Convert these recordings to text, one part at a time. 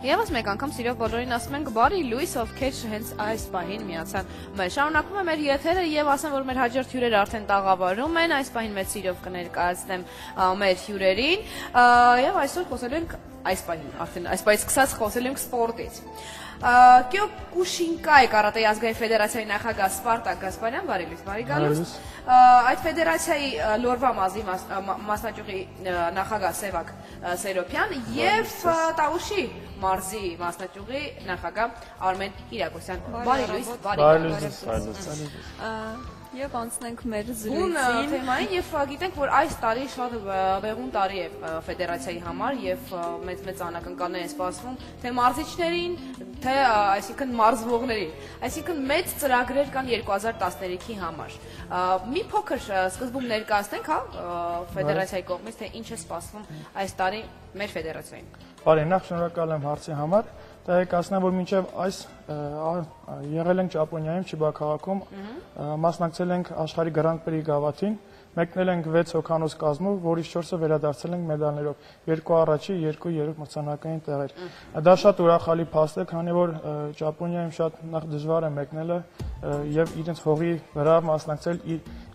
Եվս մեկ անգամ սիրով բոլորին ասում ենք բարի լույս, ովքեր հենց այս պահին միացան մեզ։ Շարունակում է մեր եթերը եւ ասեմ, որ մեր հաջորդ հյուրերը արդեն տաղավարում են, այս պահին մեծ սիրով կներկայացնեմ մեր հյուրերին եւ այսօր խոսելու ենք այս պահին, արդեն այս պահից սկսած խոսելու ենք սպորտից։ Կյոկուշինկայ կարատեի ազգային ֆեդերացիայի նախագահ Սպարտակ Գասպարյան, բարի լույս, բարի գալուս։ Այդ ֆեդերացիայի լորվա մազի մասնաճյուղի նախագահ Սևակ Սերոփյան եւ Տավուշի մարզի մասնաճյուղի նախագահ Արմեն Կիրակոսյան։ Բարի լույս, բարի գալուս։ Եվ անցնենք մեր զրույցին թեմային եւ գիտենք, որ այս տարի շատ բեղուն տարի է ֆեդերացիայի համար եւ մեծ անակնկալներ են սպասվում թե մարզիչներին, թե այսինքն մարզվողներին։ Այսինքն մեծ ծրագրեր կան 2013-ի համար։ Մի փոքր սկզբում ներկայացնենք, ֆեդերացիայի կողմից, թե ինչ է սպասվում այս տարի մեր ֆեդերացիային։ Բարի, նախ շնորհակալ եմ հարցի համար։ Տեղեկացնեմ, որ մինչև այս եղել ենք Ճապոնիայում Չիբա քաղաքում, մասնակցել ենք աշխարհի Grand Prix գավաթին, մեկնել ենք 6 հոգանոց կազմով, որից 4-ը վերադարձել ենք մեդալներով, 2 առաջի, 2 մրցանակային տեղեր։ Դա շատ ուրախալի փաստ է, քանի որ Ճապոնիայում շատ նախ դժվար է մեկնելը եւ իրենց հողի վրա մասնակցել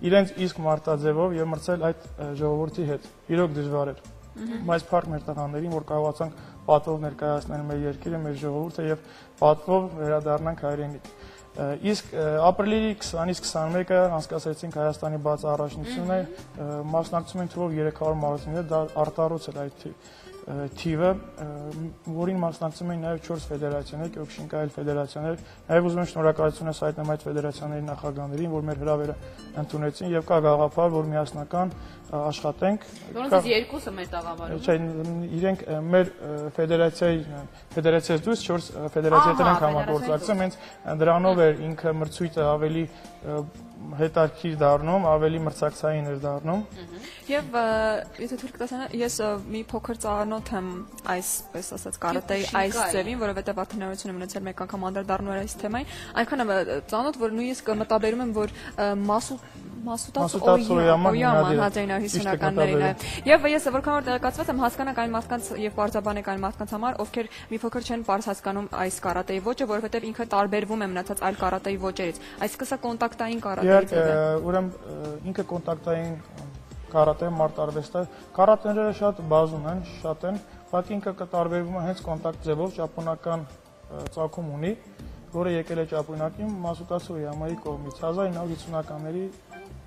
իրենց իսկ մարտաձևով եւ մրցել այդ ժողովրդի հետ։ Իրոք դժվար էր։ Բայց փառք մեր տղաներին, որ կարողացանք պատվով ներկայացնել մեր երկիրը, մեր ժողովուրդը եւ պատվով վերադառնանք հայրենիք։ Իսկ ապրիլի 20-ից 21-ը անցկացրեցինք Հայաստանի բաց առաջնությունը, մասնակցում են թվով 300 մարզիկներ, դա արտառոց էր այդ թիվը, որին մասնակցում են նաև 4 ֆեդերացիաներ, Կյոկուշինկայ ֆեդերացիաներ, նաև ուզում եմ շնորհակալություն հայտնել այդ ֆեդերացիաների նախագահներին, որ մեր հրավերը ընդունեցին եւ կա գաղափար, որ միասնական աշխատենք։ Որոնցից երկուսը մեր տաղավարում։ Չէ, իրենք մեր ֆեդերացիայից դուրս 4 ֆեդերացիաներ են համագործակցում, հենց դրանով էր ինքը մրցույթը ավելի հետաքրքիր դառնում, ավելի մրցակցային էր դառնում։ Եվ եթե թույլ կտասանա, ես մի փոքր ծանոթ եմ այսպես ասած կարատեի այս ձևին, որովհետև արդեն նորություն եմ ունեցել մեկ անգամ անդրադառնալ այս թեմային, այնքան եմ ծանոթ, որ նույնիսկ մտաբերում եմ, որ Մասուտաց Օյաման հաձայնար 50-ականներին է։ Եվ ես որքան որ տեղեկացված եմ, հասկանանք այն մարդկանց եւ պարզաբանեք այն մարդկանց համար, ովքեր մի փոքր չեն պարզ հասկանում այս կարատեի ոճը, որովհետեւ ինքը տարբերվում է մնացած այլ կարատեի ոճերից։ Այսինքն սա կոնտակտային կարատեի է։ Ուրեմն ինքը կոնտակտային կարատե մարտարվեստ է։ Կարատեները շատ բազում են, շատ են, բայց ինքը կտարբերվում է հենց կոնտակտ ձևով, ճապոնական ծագում ունի, որը եկել է Ճապոնիայից Մասուտաց Օյամայի կողմից 1950-ականների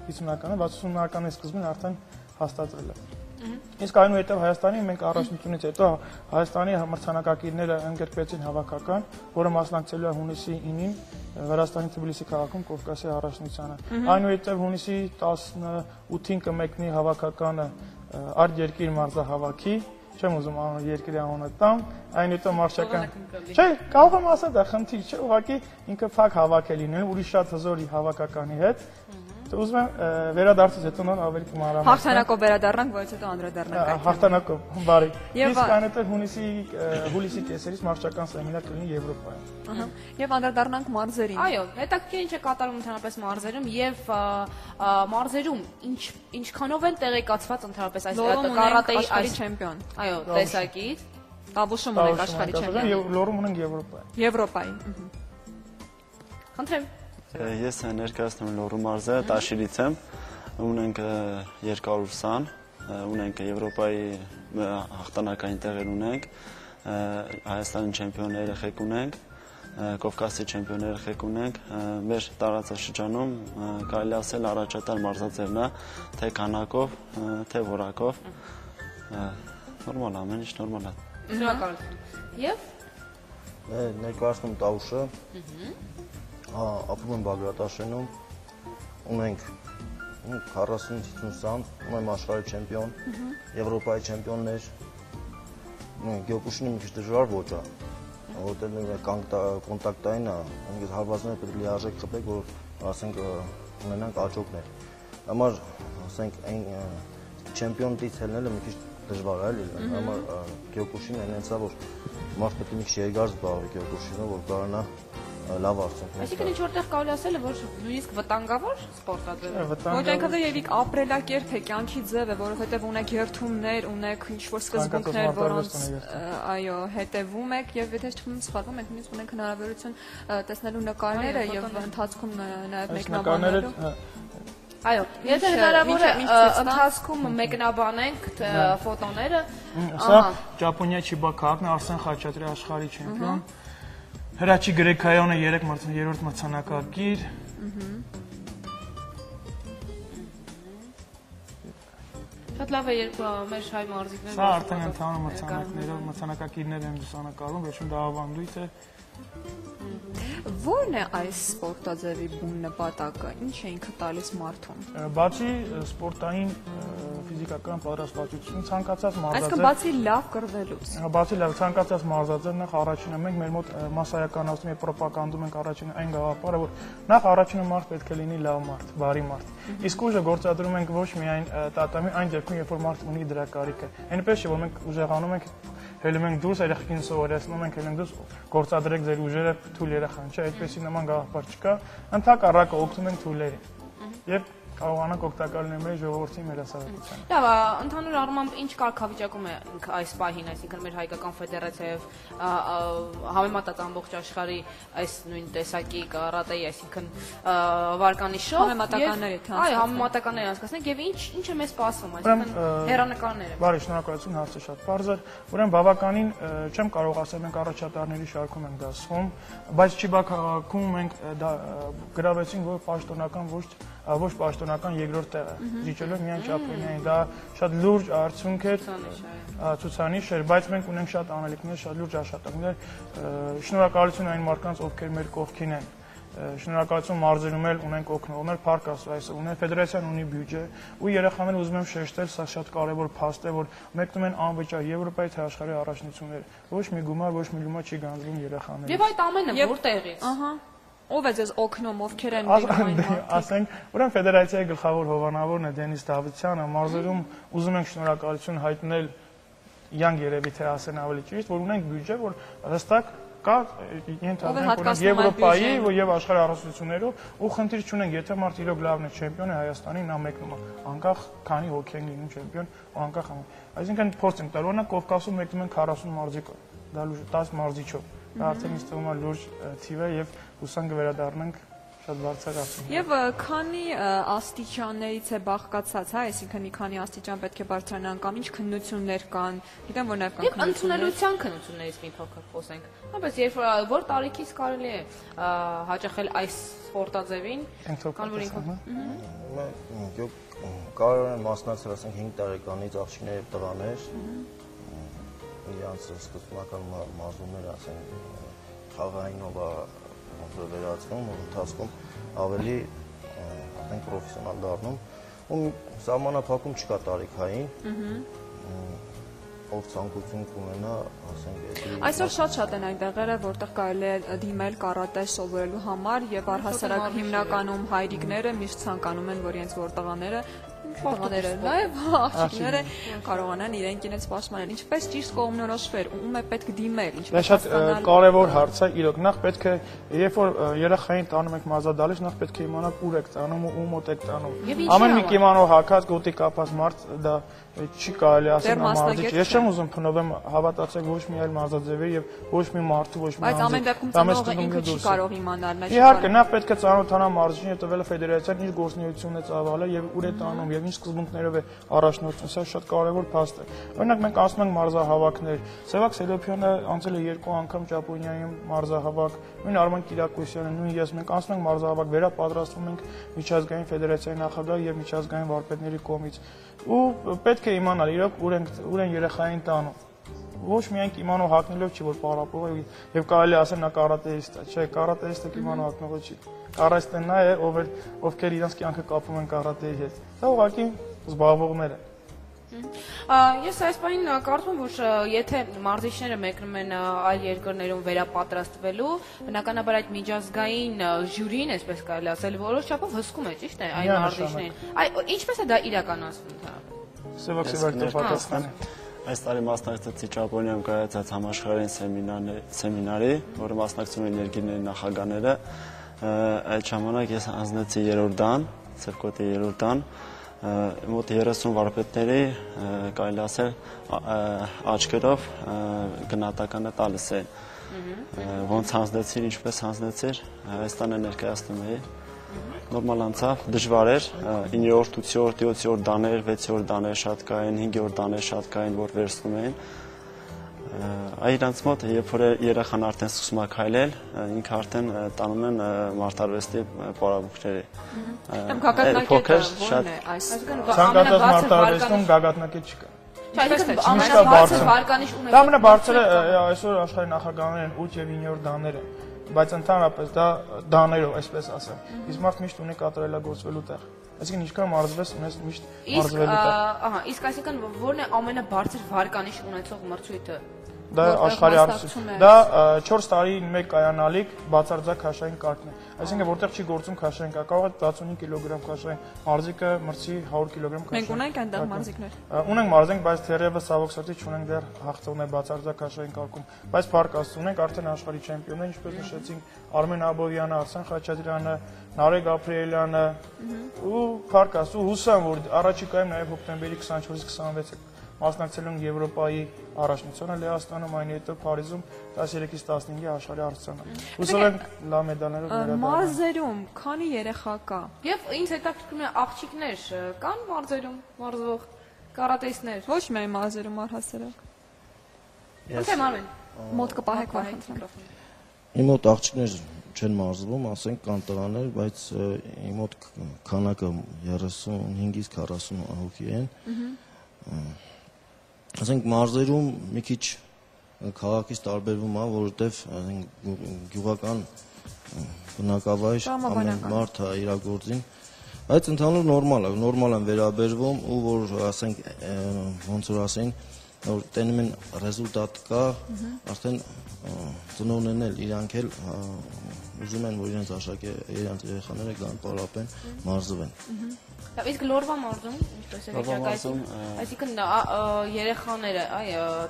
60-ականների սկզբին արդեն հաստատվել է։ Իսկ այնուհետև Հայաստանի մենք առաջնությունից հետո Հայաստանի մրցանակակիրները ընդգրկվեցին հավաքական, որը մասնակցելու է հունիսի 9-ին Վրաստանի Թբիլիսի քաղաքում Կովկասի առաջնությանը։ Այնուհետև հունիսի 18-ին կմեկնի հավաքականը արտերկիր մարզահավաքի, չեմ ուզում երկրի անունը տամ, այնուհետև մարշական։ Չէ, կարող եմ ասել դա խնդիր չէ, ուղղակի ինքը փակ հավաք է լինել, ուրիշ շատ հզոր հավաքականի հետ։ Ուզում եմ վերադարձից հետո նոր ավելի կմանրամասն։ Հաղթանակով վերադառնանք, որից հետո անդրադառնանք այդ։ Հաղթանակով, բարի։ Իսկ այնուհետև հուլիսի կեսերից մարշական սեմինար կլինի Եվրոպայում։ Եւ անդրադառնանք մարզերին։ Այո, հետաքրքիր ինչ է կատարվում ընդհանրապես մարզերում եւ մարզերում ինչքանով են տեղեկացված ընդհանրապես այս կարատեի աշխարհի չեմպիոն։ Այո, տեսակից։ Տավուշում ունենք աշխարհի չեմպիոն։ Եվ Լոռում ունենք Եվրոպայում։ Եվրոպայի։ Խնդրեմ։ Ես ներկայացնում եմ Լոռու մարզը, Տաշիրից եմ, ունենք 220, ունենք Եվրոպայի հաղթանակային տեղեր ունենք, Հայաստանի չեմպիոն երեխեք ունենք, Կովկասի չեմպիոն երեխեք ունենք, մեր տարածաշրջանում կարելի ասել առաջատար մարզաձևն է, թե քանակով, թե որակով, նորմալ է, ամեն ինչ նորմալ է։ Շնորհակալություն։ Եվ ներկայացնում Տավուշը, ապրում եմ Բագրատաշենում, ունենք 40-50 սանտ, ունեմ աշխարհի չեմպիոն, Եվրոպայի չեմպիոններ, Կյոկուշինը մի քիչ դժվար ոճ է, որտեղ կոնտակտային է, այնպես հարվածները պետք է լիարժեք խփեք, որ ասենք ունենանք աճոկներ։ Համար ասենք այն չեմպիոն դից ելնելը մի քիչ դժվար է, էլի, համար Կյոկուշինը այնպես է, որ մարդ պետք է մի քիչ երկար զբաղվի Կյոկուշինով, որ կարողանա լավ արդյունքներ։ Այսինքն ինչ որտեղ կարելի ասել է, որ նույնիսկ վտանգավոր սպորտաձև է։ Ոչ այնքան թե եւիկ ապրելակերպ է, կյանքի ձև է, որովհետեւ ունեք երթումներ, ունեք ինչ-որ սկզբունքներ, որոնց այո, հետևում եք եւ եթե չեմ սխալվում, մենք նույնիսկ ունենք հնարավորություն տեսնելու նկարները եւ ընթացքում նաեւ մեկնաբանելու։ Այո, եթե հնարավոր է ընթացքում մեկնաբանենք ֆոտոները, սա Ճապոնիա Չիբա քաղաքն է, Արսեն Խաչատրյանի աշխարհի չեմպիոն, Հրաչի Գրեգորյանը 3-րդ մրցանակակիր, շատ լավ է, երբ մեր հայ մարզիկները սա արդեն ընդհանուր մրցանակներով մրցանակակիրներ են լուսանկարում, վերջում դա ավանդույթ է։ Ո՞րն է այս սպորտաձևի բուն նպատակը, ինչ է ինքը տալիս մարդուն։ Բացի սպորտային ֆիզիկական պատրաստվածություն, ցանկացած Այսինքն մարզաձև, բացի լավ կռվելուց։ բացի լավ ցանկացած մարզաձև նախ առաջինը մենք մեր մոտ մասսայականացնում եւ պրոպագանդում ենք առաջինը այն գաղափարը, որ նախ առաջինը մարդ պետք է լինի լավ մարդ, բարի մարդ։ Իսկ ուժը գործադրում ենք ոչ միայն տատամի, այն դեպքում, երբ որ մարդ ունի դրա կարիքը։ Այնպես չէ, որ մենք ուժեղանում ենք, հելում ենք դուրս, երեխեքին սովորեցնում ենք, հելում դուրս, գործադրեք ձեր ուժերը թույլ երեխան, չէ, այդպեսի նման գաղափար չկա։ Ընդհակառակը օգնում ենք թույլերին։ Եվ կարողանանք օգտակար լինել մեր ժողովրդի մեր հասարակությանը։ Լավ, ընդհանուր առմամբ ինչ կարգավիճակում է այս պահին, այսինքն մեր հայկական ֆեդերացիայով համեմատած ամբողջ աշխարհի այս նույն տեսակի կարատեի, այսինքն վարկանիշով Համեմատականների թե այո, համեմատականների անցկացնենք եւ ինչ է մեզ սպասվում, այսինքն հերանեկարները։ Բարի, շնորհակալություն, հարցը շատ པարզ էր։ Ուրեմն բավականին չեմ կարող ասել մենք առաջատարների շարքում ենք դասում, բայց Չիբա քաղաքում մենք գրավեցինք որ պաշտոնական ոչ պաշտոնական երկրորդ տեղը, դիճելով միայն Ճապոնիային, դա շատ լուրջ արդյունք էր, ցուցանիշ էր, բայց մենք ունենք շատ անելիքներ, շատ լուրջ աշխատանքներ, շնորհակալություն այն մարդկանց, ովքեր մեր կողքին են, շնորհակալություն մարզերում էլ ունենք օգնողներ, Փառք Աստծո, այսօր ունեն, ֆեդերացիան ունի բյուջե, ու երեխաները ուզում եմ շեշտել, սա շատ կարևոր փաստ է, որ մեկնում են անվճար Եվրոպայի թե աշխարհի առաջնությունները, ոչ մի գումար, ոչ մի լումա չի գանձվում երեխաներին։ Եվ այդ ամենը որտեղից։ Ահա։ Ով է ձեզ օգնում, ովքեր են ասենք, ուրեմն ֆեդերացիայի գլխավոր հովանավորն է Դենիս Դավթյանը, մարզերում ուզում ենք շնորհակալություն հայտնել Յանգ երևի թե ասեն ավելի ճիշտ, որ ունենք բյուջե, որ հստակ կա ենթադրենք Եվրոպայի եւ աշխարհի առասություններով ու խնդիր չունենք, եթե մարդ իրոք լավն է չեմպիոն է Հայաստանի, նա մեկնում է, անկախ քանի հոգի են լինում չեմպիոն, անկախ այսինքն փորձ ենք տալու, օրինակ Կովկասում մեկնում են 40 մարզիկով, դա 10 մարզիչով, դա արդեն ինձ թվում է լուրջ թիվ է եւ հուսանք վերադառնանք շատ բարձր արդյունք։ Եվ քանի աստիճաններից է բաղկացած, հա, այսինքն մի քանի աստիճան պետք է բարձրանան կամ ինչ քննություններ կան, գիտեմ որ նաև կան Եվ ընդունելության քննություններից մի փոքր խոսենք։ Այնպես երբ որ տարիքից կարելի է հաճախել այս սպորտաձևին, կան որ ինքը կարող են մասնակցել, ասենք 5 տարեկանից աղջիկներ եւ տղաներ, իրանց սկզբնական մարզումները, ասենք խաղայինով վերածվում ու ընթացքում ավելի ասենք պրոֆեսիոնալ դառնում ու սահմանափակում չկա տարիքային ով ցանկություն կունենա ասենք Այսօր շատ են այն տեղերը, որտեղ կարելի է դիմել կարատե սովորելու համար եւ առհասարակ հիմնականում հայրիկները միշտ ցանկանում են, որ իրենց որտեղաները տղաները նաև աղջիկները կարողանան իրենք իրենց պաշտպանել։ Ինչպես ճիշտ կողմնորոշվել, ում է պետք դիմել, ինչպես շատ կարևոր հարց է, իրոք նախ պետք է երբ որ երեխային տանում եք մազադալից, նախ պետք է իմանաք ուր եք տանում ու ում մոտ եք տանում։ Ամեն մի կիմանով հագած գոտի կապած մարդ դա չի կարելի ասել մարզիչ։ Ես չեմ ուզում փնովեմ հավատացեք ոչ մի այլ մարզաձևի եւ ոչ մի մարդու ոչ մի բայց ամեն դեպքում ծնողը ինքը չի կարող իմանալ նա։ Իհարկե, նախ պետք է ծանոթանա մարզիչին եւ տվյալ ֆեդերացիան իր գործունեությունն է ծավալել եւ ուր է տանում եւ ինչ սկզբունքներով է առաջնորդվում, սա շատ կարևոր փաստ է։ Օրինակ մենք ասում ենք մարզահավաքներ։ Սևակ Սելոփյանը անցել է 2 անգամ Ճապոնիայում մարզահավաք, նույն Արման Կիրակոսյանը, նույն ես մենք անցնում ենք մարզահավաք, վերապատրաստվում ենք միջազգային ֆեդերացիայի նախագահ եւ միջազգային վարպետների կողմից։ Ու պետք է իմանալ իրոք ուր են երեխային տանում։ Ոչ միայն կիմանո հագնելով չի որ պարապող է եւ կարելի ասել նա կարատեիստ է, չէ, կարատեիստը կիմանո հագնողը չի։ Կարատեիստը նա է, ովքեր իրենց կյանքը կապում են կարատեի հետ։ Դա ուղղակի զբաղվողներ են։ Ես այս բանին կարծում եմ, որ եթե մարզիչները մեկնում են այլ երկրներում վերապատրաստվելու, բնականաբար այդ միջազգային ժյուրին, այսպես կարելի ասել, որոշ չափով հսկում է, ճիշտ է, այն մարզիչներին։ Ինչպես է դա իրականացվում ընդհանրապես։ Սևակ պատասխանը։ Այս տարի մասնակցեցի Ճապոնիայում կայացած համաշխարհային սեմինարի, որը մասնակցում էին երկրների նախագահները։ Այդ ժամանակ ես հանձնեցի 3-րդ դան, Սևկոտի 3-րդ դան, մոտ 30 վարպետների, կարելի ասել, աչքերով գնահատականը տալիս էին։ Ոնց հանձնեցիր, ինչպես հանձնեցիր, Հայաստանը ներկայացնում էի։ Նորմալ անցավ, դժվար էր, 9-րդ, 8-րդ, 7-րդ դաներ, 6-րդ դաներ շատ կային, 5-րդ դաներ շատ կային, որ վերցնում էին։ Իրանց մոտ, երբ որ երեխան արդեն սկսում է քայլել, ինքը արդեն տանում են մարտարվեստի պարապմունքների։ Գագաթնակետը ո՞րն է այս։ Ցանկացած մարտարվեստում գագաթնակետ չկա։ Ամենաբարձր վարկանիշ ունեք։ Դա ամենաբարձրը այսօր աշխարհի նախագահներն են 8 եւ 9-րդ դաները, բայց ընդհանրապես դա դաներով, այսպես ասեմ։ Իսկ մարդ միշտ ունի կատարելագործվելու տեղ։ Այսինքն ինչքան մարզվես, ունես միշտ մարզվելու տեղ։ Ահա, իսկ այսինքն ո՞րն է ամենաբարձր վարկանիշ ունեցող մրցույթը։ Դա աշխարհի արդյունք։ Դա 4 տարին մեկ կայանալիք բացարձակ քաշային կարգն է։ Այսինքն որտեղ չի գործում քաշային կարգ, կարող է 65 կիլոգրամ քաշային մարզիկը մրցի 100 կիլոգրամ քաշային։ Մենք ունենք այնտեղ մարզիկներ։ Ունենք մարզենք, բայց թերևս ցավոք սրտի չունենք դեռ հաղթողներ բացարձակ քաշային կարգում։ Բայց փառք Աստծո ունենք արդեն աշխարհի չեմպիոններ, ինչպես նշեցինք, Արմեն Աբովյանը, Արսեն Խաչատրյանը, Նարեկ Գաբրիելյանը, ու փառք Աստծո հուսամ, որ առաջիկայում նաև հոկտեմբերի 24-ից 26-ը մասնակցել են Եվրոպայի առաջնությանը Լեհաստանում, այնուհետև Փարիզում 13-ից 15-ի աշխարհի արդյունքը։ Հուսով եմ լավ մեդալներով վերադառնալ։ Մարզերում քանի երեխա կա։ Եվ ինձ հետաքրքրում է աղջիկներ կան մարզերում մարզվող կարատեիստներ։ Ոչ միայն մարզերում առհասարակ։ Ոնց է Մարմեն։ Մոտ կպահեք վախենտրոն։ Իմ մոտ աղջիկներ չեն մարզվում, ասենք կան տղաներ, բայց իմ մոտ քանակը 35-ից 40 հոգի են։ Ասենք մարզերում մի քիչ քաղաքից տարբերվում է, որովհետև գյուղական բնակավայր ամեն մարդ է իր գործին, բայց ընդհանուր նորմալ են վերաբերվում ու որ ասենք ոնց որ ասեն, որ տենում են ռեզուլտատ կա, արդեն ծնողներն էլ իրանք էլ ուզում են, որ իրենց իրենց երեխաները գան պարապեն, մարզվեն։ Իսկ լորվա մարզում, ինչպես է վիճակայում, այսինքն երեխաները,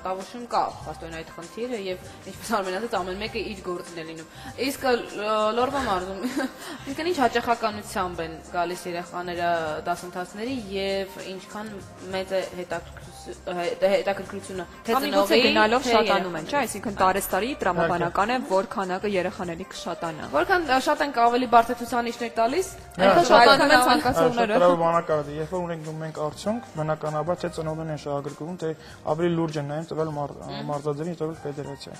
տավուշում կա փաստորեն այդ խնդիրը եւ ինչպես Արմենը ասաց, ամեն մեկը իր գործն է լինում։ Իսկ լորվա մարզում, այսինքն ինչ հաճախականությամբ են գալիս երեխաները դասընթացների եւ ինչքան մեծ է հետաքրքրությունը թե ծնողի գնալով շատանում են, չէ՞, այսինքն տարեստարի տրամաբանական է, որ քանակը երեխաների կշատանա։ Որքան շատ են ավելի բարդ ցուցանիշներ տալիս, այնքան շատանում են ցանկացողները։ Բանակարդը, երբ որ ունենք մենք արդյունք, բնականաբար թե ծնողներն են շահագրգռվում, թե ավելի լուրջ են նայում տվյալ մարզաձևին, տվյալ ֆեդերացիա։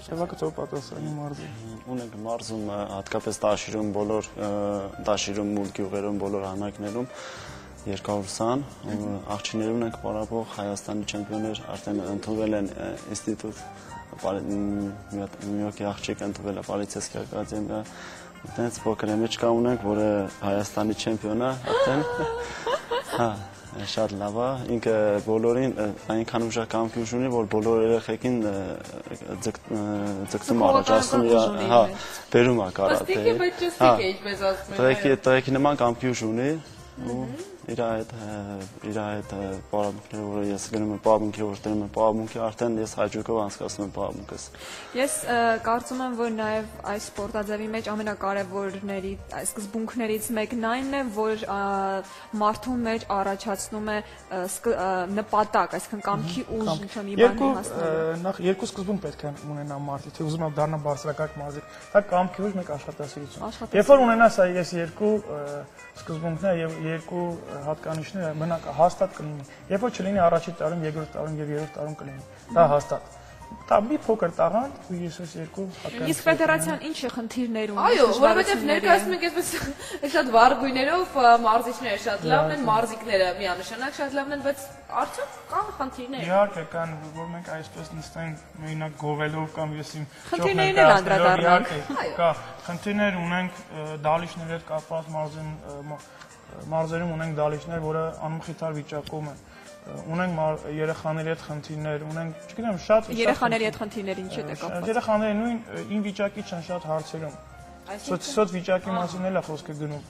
Շեվակը ծով պատասխանի մարզի։ Ունենք մարզում հատկապես Տաշիրում բոլոր Տաշիրում մուլ գյուղերում բոլոր համայնքներում 220 աղջիկներ ունենք պարապող Հայաստանի չեմպիոններ արդեն ընդունվել են ինստիտուտ մի հոգի աղջիկ ընդունվել է Պալիցեյսկի ակադեմիա այդպես փոքր եմեջկա ունենք, որը Հայաստանի չեմպիոն է արդեն։ Հա, շատ լավ է։ Ինքը բոլորին այնքան ուժեղ կամքի ուժ ունի, որ բոլոր երեխեքին ձգտում առաջացնում է, հա, բերում է կարատե։ Ստիկի բայց չստիկ է, ինչպես ասում են։ Տղեկի նման կամքի ուժ ունի ու իր այդ պարապմունքները, որ ես գնում եմ պարապմունքի, որ տերում եմ պարապմունքի, արդեն ես հաճույքով անցկացնում եմ պարապմունքս։ Ես կարծում եմ, որ նաև այս սպորտաձևի մեջ ամենակարևորների սկզբունքներից մեկն այնն է, որ մարդու մեջ առաջացնում է նպատակ, այսինքն կամքի ուժ, ինչ-որ մի բանի հասնելու։ Նախ երկու սկզբունք պետք է ունենա մարդը, թե ուզում է դառնա բարձրակարգ մարզիկ, դա կամքի ուժ, մեկ աշխատասիրություն։ Երբ որ ունենաս այս երկու սկզբունքները եւ երկու հատկանիշները բնակ հաստատ կլինի։ Երբ որ չլինի առաջի տարում, երկրորդ տարում եւ երրորդ տարում կլինի։ Դա հաստատ։ Դա մի փոքր տաղանդ ու ես այս երկու հատկանիշ։ Իսկ ֆեդերացիան ինչ խնդիրներ ունի։ Այո, որովհետեւ ներկայացնում եք այսպես շատ վառ գույներով մարզիչները շատ լավն են, մարզիկները միանշանակ շատ լավն են, բայց արդյոք կան խնդիրներ։ Իհարկե կան, որ մենք այսպես նստենք մենակ գովելով կամ ես իմ խնդիրներն էլ անդրադառնանք։ Կա խնդիրներ ունենք դալիչների հետ կապված մարզերում ունենք դալիչներ, որը անմխիթար վիճակում են։ Ունենք երեխաների հետ խնդիրներ, ունենք, չգիտեմ, շատ երեխաների հետ խնդիրներ ինչ է կապված։ Երեխաները նույն ին վիճակի չեն շատ հարցերում։ Սոց վիճակի մասին էլ է խոսքը գնում։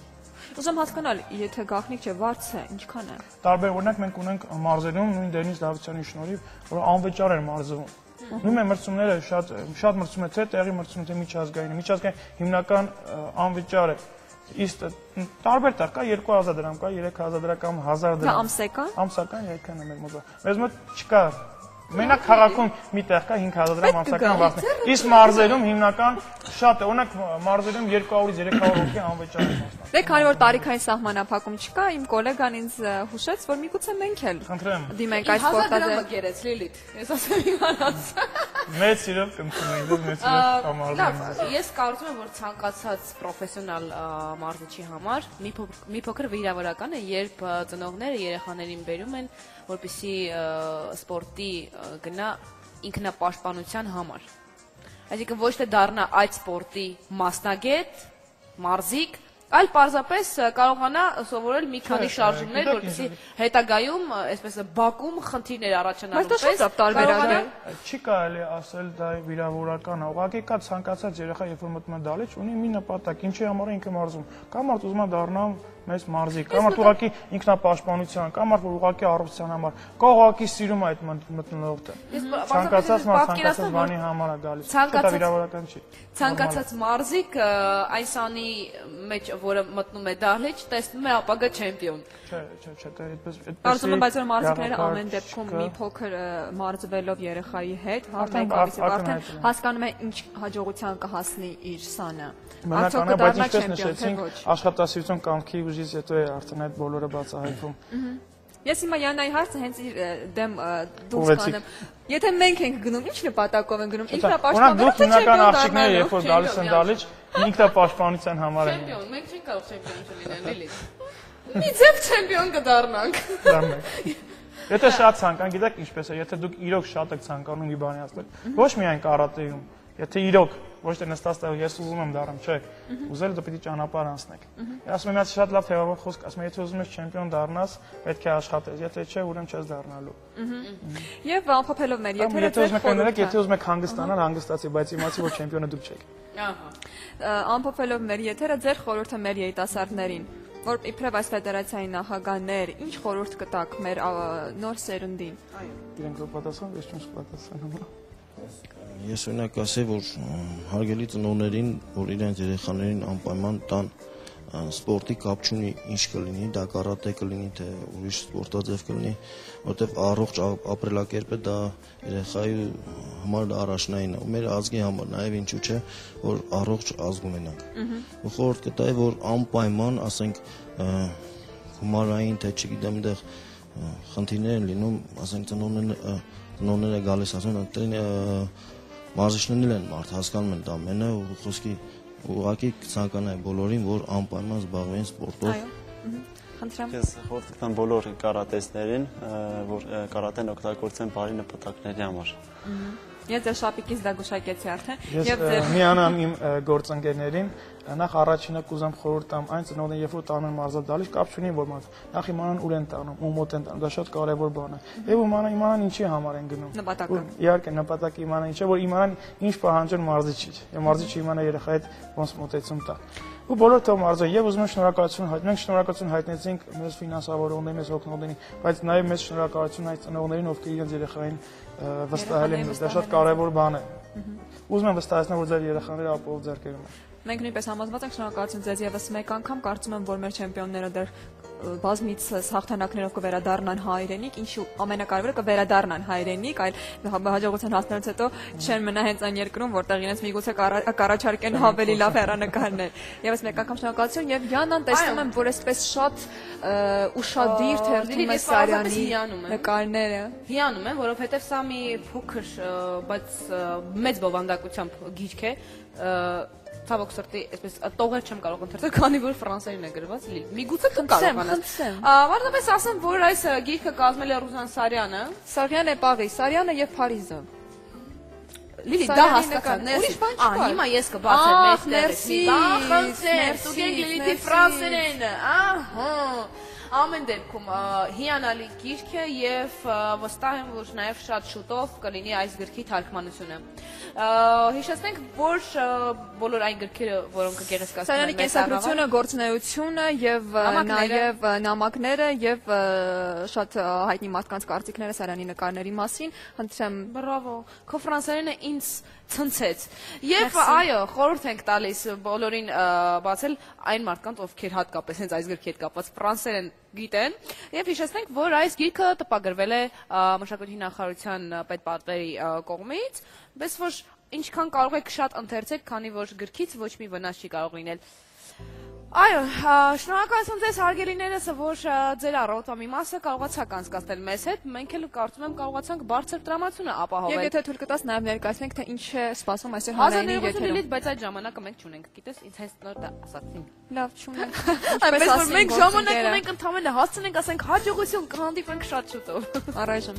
Ուզում հասկանալ, եթե գաղտնիք չէ, վարձը ինչքան է։ Տարբեր օրինակ մենք ունենք մարզերում նույն Դենիս Դավթյանի շնորհիվ, որ անվճար էր մարզվում։ Նույն մրցումները շատ մրցում է թե տեղի մրցում թե միջազգային հիմնական անվճար է։ Իսկ տարբեր տեղ կա 2000 դրամ, կա 3000 դրամ կամ 1000 դրամ։ Դա ամսական։ Ամսական երբեք մեր մոտ։ Մեզ մոտ չկա։ Մենակ քաղաքում մի տեղ կա 5000 դրամ ամսական վարձ։ Իսկ մարզերում հիմնական շատ է, օրինակ մարզերում 200-ից 300 հոգի անվճար է մասնակցում։ Դե քանի որ տարիքային սահմանափակում չկա, իմ գոլեգան ինձ հուշեց, որ միգուցե մենք էլ դիմենք այս սպորտազը։ Գերեց Լիլիթ։ Ես ասեմ իմանաց։ Մեծ սիրով կընդունենք, մեծ սիրով կամարզենք։ Ես կարծում եմ, որ ցանկացած պրոֆեսիոնալ մարզիչի համար մի փոքր վիրավորական է, երբ ծնողները երեխաներին բերում են, որպեսզի սպորտի գնա ինքնապաշտպանության համար։ Այսինքն ոչ թե դառնա այդ սպորտի մասնագետ, մարզիկ, այլ պարզապես կարողանա սովորել մի քանի շարժումներ, որպեսզի հետագայում, այսպես բակում խնդիրներ առաջանալու պես կարողանա։ Չի կարելի ասել դա վիրավորական է։ Ուղղակի կա ցանկացած երեխա, երբ որ մտնում է դալիճ, ունի մի նպատակ, ինչի համար է ինքը մարզում։ Կամ մարդ ուզում է դառնալ մեծ մարզիկ, կամ մարդ ուղղակի ինքնապաշտպանության, կամ մարդ ուղղակի առողջության համար, կամ ուղղակի սիրում է այդ մթնոլորտը։ Ցանկացած մարդ ցանկացած բանի համար է գալիս։ Դա վիրավորական չի։ Ցանկացած մարզիկ այս անի մեջ, որը մտնում է դահլիճ, տեսնում է ապագա չեմպիոն։ Չէ, դա այդպես Կարծում եմ, բայց որ մարզիկները ամեն դեպքում մի փոքր մարզվելով երեխայի հետ, արդեն հասկանում է ինչ հաջողության կհասնի իր սանը։ Բնականաբար, բայց ինչպես նշեցինք, աշխատասիրություն կամքի ուժից հետո է արդեն այդ բոլորը բացահայտվում։ Ես հիմա Յանայի հարցը հենց իր դեմ դուրս կանեմ։ Եթե մենք ենք գնում, ինչ նպատակով են գնում, ինքնապաշտպանություն, դուք հիմնական աղջիկները, երբ որ գալիս են դալիճ, ինքնապաշտպանության համար են։ Չեմպիոն, մենք չենք կարող չեմպիոն լինել, էլի։ Մի ձև չեմպիոն կդառնանք։ Եթե շատ ցանկան, գիտեք ինչպես է, եթե դուք իրոք շատ եք ցանկանում մի բանի հասնել, ոչ միայն կարատեում, եթե իրոք ոչ թե նստած տեղ ես ուզում եմ դառնամ, չէ, ուզել դու պիտի ճանապարհ անցնեք։ Ասում եմ, շատ լավ թեւավոր խոսք, ասում եմ, եթե ուզում ես չեմպիոն դառնաս, պետք է աշխատես, եթե չէ, ուրեմն չես դառնալու։ Եվ ամփոփելով մեր եթերը, եթե ուզում եք կներեք, եթե ուզում եք հանգստանալ, հանգստացի, բայց իմացի, որ չեմպիոնը դուք չեք։ Ամփոփելով մեր եթերը, ձեր խորհուրդը մեր երիտասարդներին, որ իբրև այս ֆեդերացիայի նախագահներ, ինչ խորհուրդ կտաք մեր նոր սերնդին։ Իրենք պատասխան, ես չեմ պատասխանում։ Ես օրինակ ասեի, որ հարգելի ծնողներին, որ իրենց երեխաներին անպայման տան սպորտի կապ չունի ինչ կլինի, դա կարատե կլինի, թե ուրիշ սպորտաձև կլինի, որտեղ առողջ ապրելակերպը դա երեխայի համար առաջնային է, ու մեր ազգի համար նաև ինչու՞ չէ, որ առողջ ազգ ունենանք։ Ու խորհուրդ կտայի, որ անպայման, ասենք, գումարային, թե չգիտեմ, այնտեղ խնդիրներ են լինում, ասենք ծնողները գալիս ասում են, մարզիչներն են մարդ հասկանում են դա ամենը ու խոսքի ուղղակի ցանկանայի բոլորին, որ անպայման զբաղվեն սպորտով։ Խնդրեմ։ Ես խորհուրդ կտամ բոլոր կարատեստերին, որ կարատեն օգտագործեն բարի նպատակների համար։ Ես ձեր շապիկից դա գուշակեցի արդեն։ Եվ միանամ իմ գործընկերներին, նախ առաջինը կուզեմ խորհուրդ տամ այն ծնողներին, երբ որ տանում մարզադալիճ, կապ չունի որ մարդ, նախ իմանան ուր են տանում, ու մոտ են տանում, դա շատ կարևոր բան է։ Եվ իմանան ինչի համար են գնում։ Նպատակը։ Իհարկե նպատակը իմանան ինչ է, որ իմանան ինչ պահանջեն մարզիչից, եւ մարզիչը իմանա երեխայի հետ ոնց մոտեցում տա։ Ու բոլոր թող մարզը եւ ուզում եմ շնորհակալություն հայտնել, մենք շնորհակալություն հայտնեցինք մեզ ֆինանսավորողներին, մեզ օգնողներին, բայց նաեւ մեծ շնորհակալություն այդ ծնողներին, ովքեր իրենց երեխային վստահել են, դա շատ կարևոր բան է։ Ուզում եմ վստահեցնել, որ ձեր երեխաները ապահով ձեռքերում են։ Մենք նույնպես համոզված ենք, շնորհակալություն ձեզ եւս մեկ անգամ, կարծում եմ, որ մեր չեմպիոնները դեռ բազմիցս հաղթանակներով կվերադառնան հայրենիք, ինչու ամենակարևորը կվերադառնան հայրենիք, այլ հաջողության հասնելուց հետո չեն մնա հենց այն երկրում, որտեղ իրենց միգուցե կառաջարկեն ավելի լավ հեռանկարներ։ Եվս մեկ անգամ շնորհակալություն եւ Յանան տեսնում եմ, որ այսպես շատ ուշադիր թերթում է Սարյանի նկարները։ Հիանում եմ, որովհետեւ սա մի փոքր, բայց մեծ բովանդակությամբ գիրք է։ Ցավոք սրտի, այսպես տողեր չեմ կարող ընթերցել, քանի որ ֆրանսերեն է գրված։ Միգուցե կարողանաս։ Պարզապես ասեմ, որ այս գիրքը կազմել է Ռուզան Սարյանը։ Սարյանը Պարիզ, Սարյանը եւ Փարիզը։ Լիլի, դա հասկացա։ Հիմա ես կբացեմ մեծ ներսի։ Դուք եք Լիլիթի ֆրանսերեն։ Ահա։ Ամեն դեպքում հիանալի գիրք է եւ վստահ եմ, որ նաեւ շատ շուտով կլինի այս գրքի թարգմանությունը։ Հիշեցնենք, որ բոլոր այն գրքերը, որոնք կգեղեցկացնում Սարյանի կենսագրությունը, գործունեությունը եւ նաեւ նամակները եւ շատ հայտնի մարդկանց կարծիքները Սարյանի նկարների մասին, խնդրեմ Բրավո, քո ֆրանսերենը ինձ ցնցեց։ Եվ այո, խորհուրդ ենք տալիս բոլորին բացել այն մարդկանց, ովքեր հատկապես հենց այս գրքի հետ կապված ֆրանսերեն գիտեն, եւ հիշեցնենք, որ այս գիրքը տպագրվել է Մշակույթի նախարարության պետպատվերի կողմից, բայց որ ինչքան կարող եք շատ ընթերցեք, քանի որ գրքից ոչ մի վնաս չի կարող լինել։ Այո, շնորհակալություն ձեզ հարգելիներս, որ ձեր առօրյա մի մասը կարողացաք անցկացնել մեզ հետ, մենք էլ կարծում եմ կարողացանք բարձր տրամադրությունը ապահովել։ Եվ եթե թույլ կտաս նաև ներկայացնենք, թե ինչ է սպասում այսօր հանրային եթերում, բայց այդ ժամանակը մենք չունենք, գիտես, ինձ հենց նոր դա ասացին։ Լավ չունենք։ Այնպես որ մենք ժամանակ ունենք ընդհանրապես հասցնենք, ասենք հաջողություն կհանդիպենք շատ շուտով։ Առայժմ։